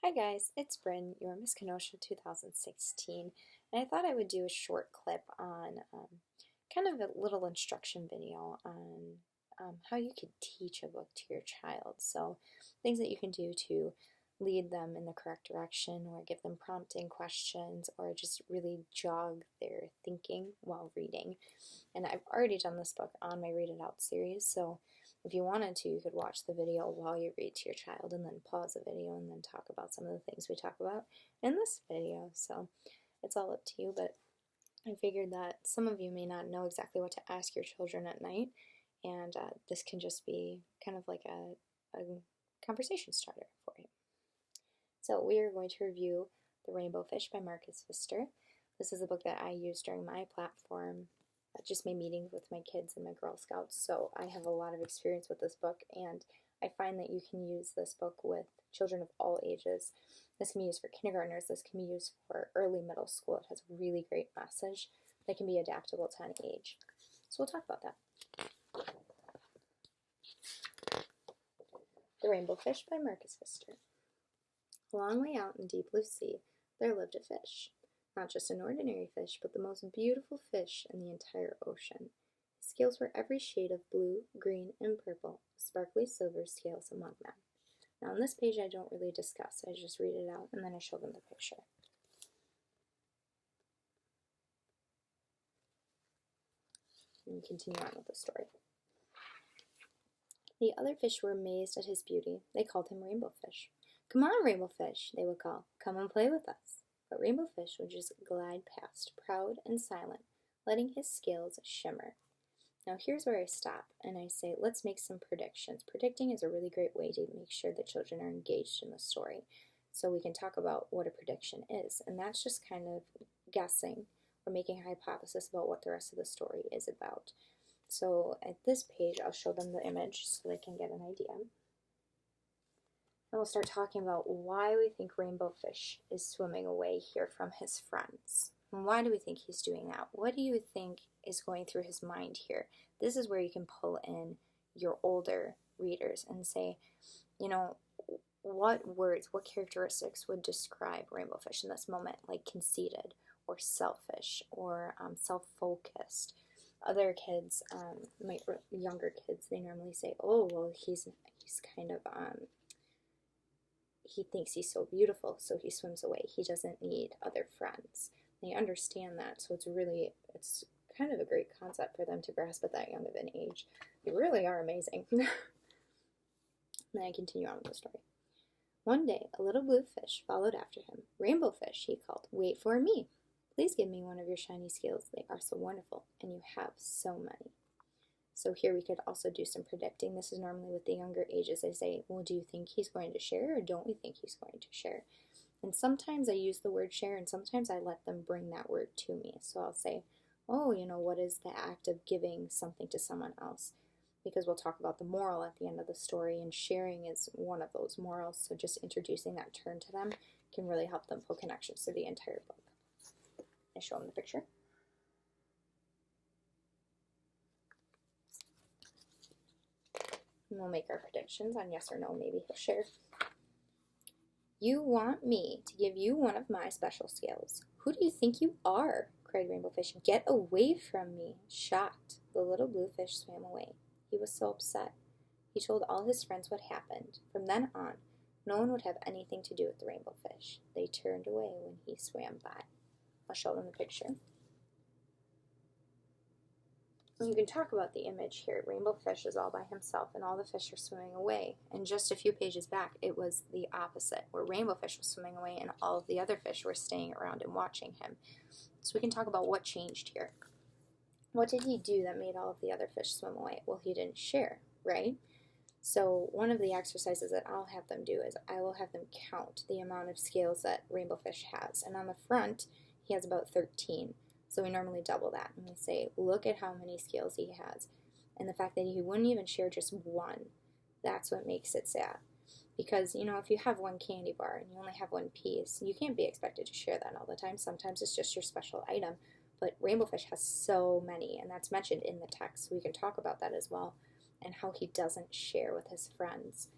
Hi guys, it's Bryn, your Miss Kenosha 2016, and I thought I would do a short clip on kind of a little instruction video on how you could teach a book to your child. So things that you can do to lead them in the correct direction or give them prompting questions or just really jog their thinking while reading. And I've already done this book on my Read It Out series, so if you wanted to, you could watch the video while you read to your child and then pause the video and then talk about some of the things we talk about in this video. So it's all up to you, but I figured that some of you may not know exactly what to ask your children at night, and this can just be kind of like a conversation starter for you. So we are going to review The Rainbow Fish by Marcus Pfister. This is a book that I use during my platform, just my meetings with my kids and my Girl Scouts, so I have a lot of experience with this book, and I find that you can use this book with children of all ages. This can be used for kindergartners, this can be used for early middle school. It has a really great message that can be adaptable to any age. So we'll talk about that. The Rainbow Fish by Marcus Pfister. A long way out in the deep blue sea, there lived a fish. Not just an ordinary fish, but the most beautiful fish in the entire ocean. His scales were every shade of blue, green, and purple, with sparkly silver scales among them. Now on this page I don't really discuss, I just read it out and then I show them the picture. And continue on with the story. The other fish were amazed at his beauty. They called him Rainbow Fish. "Come on, Rainbow Fish," they would call. "Come and play with us." But Rainbow Fish would just glide past, proud and silent, letting his scales shimmer. Now here's where I stop and I say, let's make some predictions. Predicting is a really great way to make sure that children are engaged in the story. So we can talk about what a prediction is, and that's just kind of guessing or making a hypothesis about what the rest of the story is about. So at this page, I'll show them the image so they can get an idea. And we'll start talking about why we think Rainbow Fish is swimming away here from his friends. And why do we think he's doing that? What do you think is going through his mind here? This is where you can pull in your older readers and say, you know, what words, what characteristics would describe Rainbow Fish in this moment, like conceited or selfish or self-focused. Other kids, my younger kids, they normally say, oh, well, he's kind of, he thinks he's so beautiful, so he swims away. He doesn't need other friends. They understand that, so it's kind of a great concept for them to grasp at that young of an age. They really are amazing. Then I continue on with the story. One day, a little blue fish followed after him. "Rainbow Fish," he called, "wait for me. Please give me one of your shiny scales. They are so wonderful, and you have so many." So here we could also do some predicting. This is normally with the younger ages. They say, well, do you think he's going to share, or don't we think he's going to share? And sometimes I use the word share, and sometimes I let them bring that word to me. So I'll say, oh, you know, what is the act of giving something to someone else? Because we'll talk about the moral at the end of the story, and sharing is one of those morals. So just introducing that term to them can really help them pull connections to the entire book. I show them the picture. And we'll make our predictions on yes or no. Maybe he'll share. "You want me to give you one of my special scales. Who do you think you are?" cried Rainbow Fish. "Get away from me." Shocked, the little blue fish swam away. He was so upset. He told all his friends what happened. From then on, no one would have anything to do with the Rainbow Fish. They turned away when he swam by. I'll show them the picture. You can talk about the image here. Rainbow Fish is all by himself and all the fish are swimming away. And just a few pages back, it was the opposite, where Rainbow Fish was swimming away and all of the other fish were staying around and watching him. So we can talk about what changed here. What did he do that made all of the other fish swim away? Well, he didn't share, right? So one of the exercises that I'll have them do is I will have them count the amount of scales that Rainbow Fish has. And on the front, he has about 13. So we normally double that, and we say, look at how many scales he has. And the fact that he wouldn't even share just one, that's what makes it sad. Because, you know, if you have one candy bar and you only have one piece, you can't be expected to share that all the time. Sometimes it's just your special item. But Rainbow Fish has so many, and that's mentioned in the text. So we can talk about that as well, and how he doesn't share with his friends.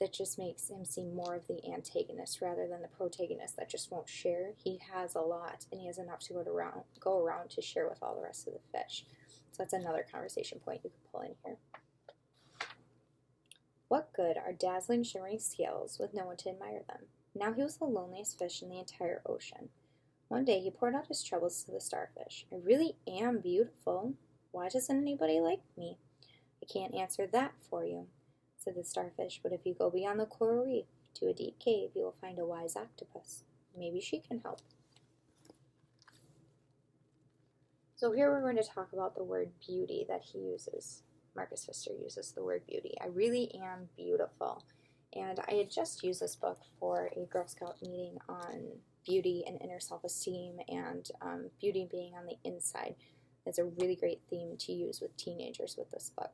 that just makes him seem more of the antagonist rather than the protagonist that just won't share. He has a lot, and he has enough to go around to share with all the rest of the fish. So that's another conversation point you could pull in here. What good are dazzling, shimmering scales with no one to admire them? Now he was the loneliest fish in the entire ocean. One day he poured out his troubles to the starfish. I really am beautiful. Why doesn't anybody like me? I can't answer that for you, said the starfish, but if you go beyond the coral reef to a deep cave, you will find a wise octopus. Maybe she can help. So here we're going to talk about the word beauty that he uses. Marcus Pfister uses the word beauty. I really am beautiful. And I had just used this book for a Girl Scout meeting on beauty and inner self-esteem and beauty being on the inside. It's a really great theme to use with teenagers with this book.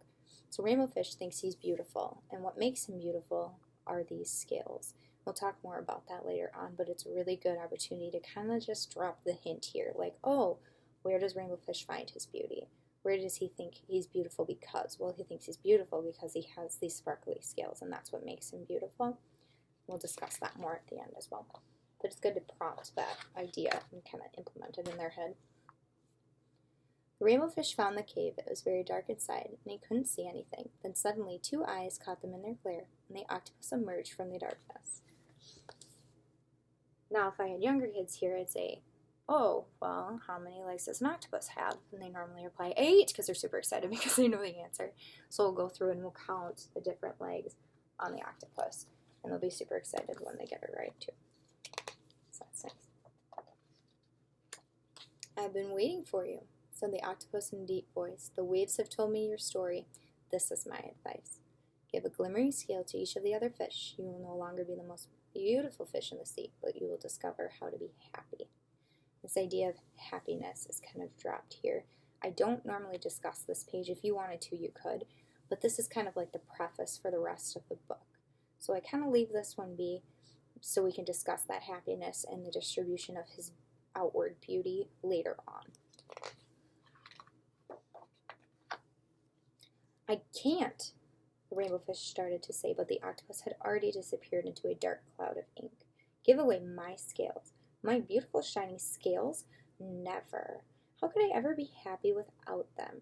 So Rainbow Fish thinks he's beautiful, and what makes him beautiful are these scales. We'll talk more about that later on, but it's a really good opportunity to kind of just drop the hint here, like, oh, where does Rainbow Fish find his beauty? Where does he think he's beautiful because? Well, he thinks he's beautiful because he has these sparkly scales, and that's what makes him beautiful. We'll discuss that more at the end as well. But it's good to prompt that idea and kind of implement it in their head. The Rainbow Fish found the cave. It was very dark inside, and he couldn't see anything. Then suddenly 2 eyes caught them in their glare, and the octopus emerged from the darkness. Now, if I had younger kids here, I'd say, oh, well, how many legs does an octopus have? And they normally reply 8 because they're super excited because they know the answer. So we'll go through and we'll count the different legs on the octopus. And they'll be super excited when they get it right, too. So that's nice. I've been waiting for you, said the octopus in a deep voice. The waves have told me your story. This is my advice. Give a glimmering scale to each of the other fish. You will no longer be the most beautiful fish in the sea, but you will discover how to be happy. This idea of happiness is kind of dropped here. I don't normally discuss this page. If you wanted to, you could. But this is kind of like the preface for the rest of the book. So I kind of leave this one be so we can discuss that happiness and the distribution of his outward beauty later on. I can't, the rainbow fish started to say, but the octopus had already disappeared into a dark cloud of ink. Give away my scales. My beautiful shiny scales? Never. How could I ever be happy without them?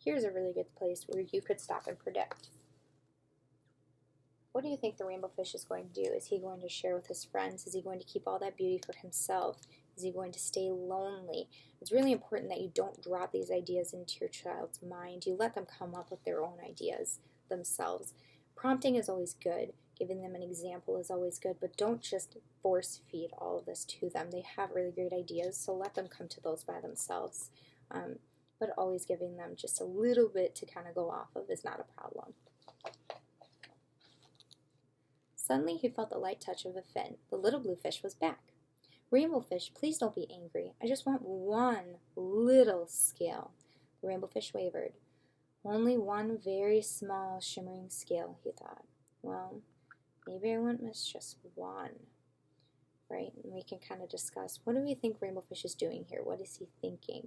Here's a really good place where you could stop and predict. What do you think the rainbow fish is going to do? Is he going to share with his friends? Is he going to keep all that beauty for himself? Is he going to stay lonely? It's really important that you don't drop these ideas into your child's mind. You let them come up with their own ideas themselves. Prompting is always good. Giving them an example is always good, but don't just force feed all of this to them. They have really great ideas, so let them come to those by themselves. But always giving them just a little bit to kind of go off of is not a problem. Suddenly he felt the light touch of a fin. The little blue fish was back. Rainbow fish, please don't be angry. I just want one little scale. The rainbow fish wavered. Only one very small shimmering scale, he thought. Well, maybe I wouldn't miss just one. Right? And we can kind of discuss, what do we think Rainbow Fish is doing here? What is he thinking?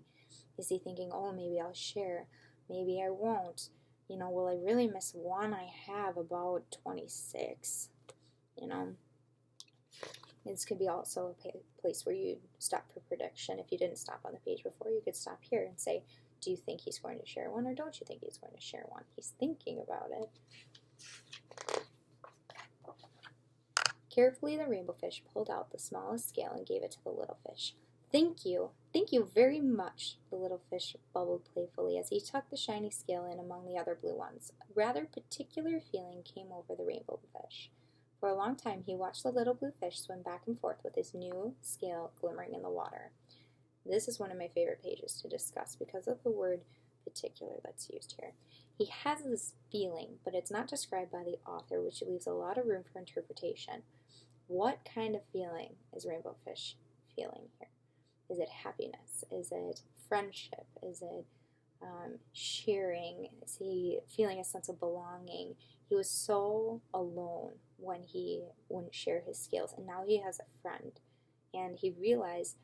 Is he thinking, oh, maybe I'll share. Maybe I won't. You know, will I really miss one? I have about 26. You know, this could be also a place where you stop for prediction. If you didn't stop on the page before, you could stop here and say, do you think he's going to share one or don't you think he's going to share one? He's thinking about it. Carefully, the rainbow fish pulled out the smallest scale and gave it to the little fish. Thank you very much, the little fish bubbled playfully as he tucked the shiny scale in among the other blue ones. A rather particular feeling came over the rainbow fish. For a long time, he watched the little blue fish swim back and forth with his new scale glimmering in the water. This is one of my favorite pages to discuss because of the word particular that's used here. He has this feeling, but it's not described by the author, which leaves a lot of room for interpretation. What kind of feeling is Rainbow Fish feeling here? Is it happiness? Is it friendship? Is it sharing? Is he feeling a sense of belonging? He was so alone when he wouldn't share his scales, and now he has a friend. And he realized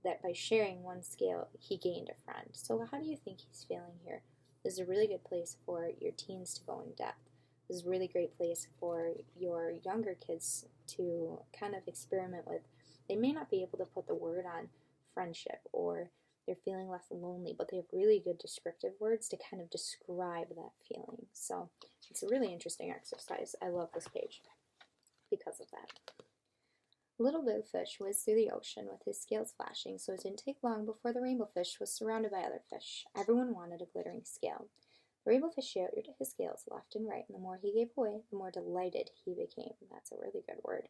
that by sharing one scale, he gained a friend. So how do you think he's feeling here? This is a really good place for your teens to go in depth. This This is a really great place for your younger kids to kind of experiment with. They may not be able to put the word on friendship or they're feeling less lonely, but they have really good descriptive words to kind of describe that feeling. So it's a really interesting exercise. I love this page because of that. Little Blue Fish whizzed through the ocean with his scales flashing, so it didn't take long before the Rainbow Fish was surrounded by other fish. Everyone wanted a glittering scale. The Rainbow Fish shared his scales left and right, and the more he gave away, the more delighted he became. That's a really good word.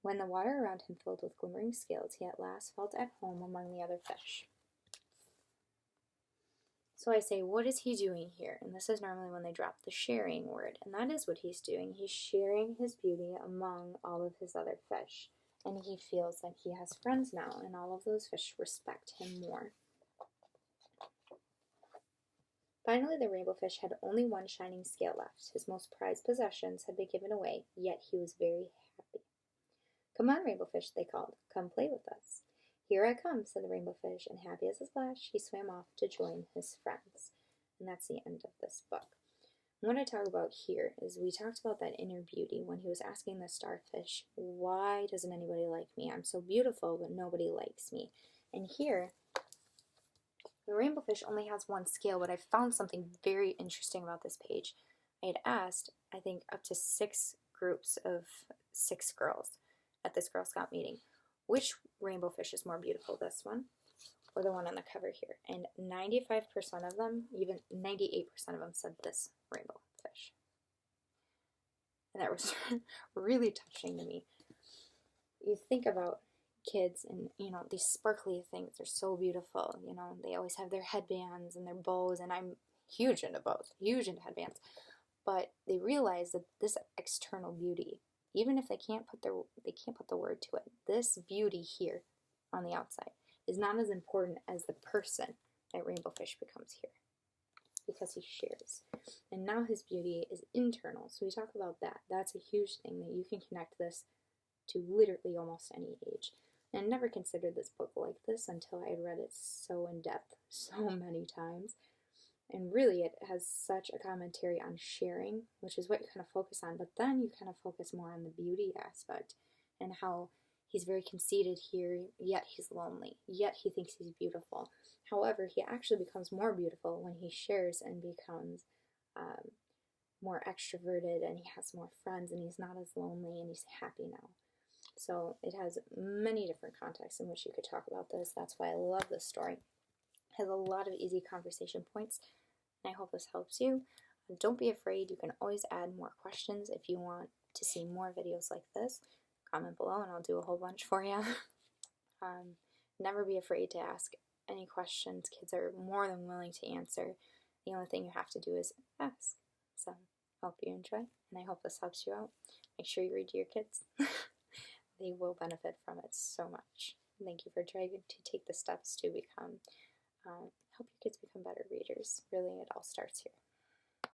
When the water around him filled with glimmering scales, he at last felt at home among the other fish. So I say, what is he doing here? And this is normally when they drop the sharing word, and that is what he's doing. He's sharing his beauty among all of his other fish, and he feels like he has friends now, and all of those fish respect him more. Finally, the Rainbow Fish had only one shining scale left. His most prized possessions had been given away, yet he was very happy. Come on, Rainbow Fish, they called. Come play with us. Here I come, said the Rainbow Fish, and happy as a splash, he swam off to join his friends. And that's the end of this book. What I talk about here is we talked about that inner beauty when he was asking the starfish, why doesn't anybody like me? I'm so beautiful, but nobody likes me. And here, the Rainbow Fish only has one scale, but I found something very interesting about this page. I had asked, I think, up to 6 groups of 6 girls at this Girl Scout meeting, which Rainbow Fish is more beautiful, this one or the one on the cover here? And 95% of them, even 98% of them said this Rainbow Fish. And that was really touching to me. You think about kids and, these sparkly things, they're so beautiful. They always have their headbands and their bows, and I'm huge into bows, huge into headbands. But they realize that this external beauty, even if they can't put the word to it, this beauty here on the outside is not as important as the person that Rainbow Fish becomes here, because he shares. And now his beauty is internal, so we talk about that. That's a huge thing, that you can connect this to literally almost any age. And I never considered this book like this until I had read it so in depth so many times. And really, it has such a commentary on sharing, which is what you kind of focus on, but then you kind of focus more on the beauty aspect and how he's very conceited here, yet he's lonely, yet he thinks he's beautiful. However, he actually becomes more beautiful when he shares and becomes more extroverted, and he has more friends, and he's not as lonely, and he's happy now. So it has many different contexts in which you could talk about this. That's why I love this story. It has a lot of easy conversation points, and I hope this helps you. Don't be afraid. You can always add more questions if you want to see more videos like this. Comment below and I'll do a whole bunch for you. Never be afraid to ask any questions. Kids are more than willing to answer. The only thing you have to do is ask. So I hope you enjoy, and I hope this helps you out. Make sure you read to your kids. They will benefit from it so much. Thank you for trying to take the steps to help your kids become better readers. Really, it all starts here.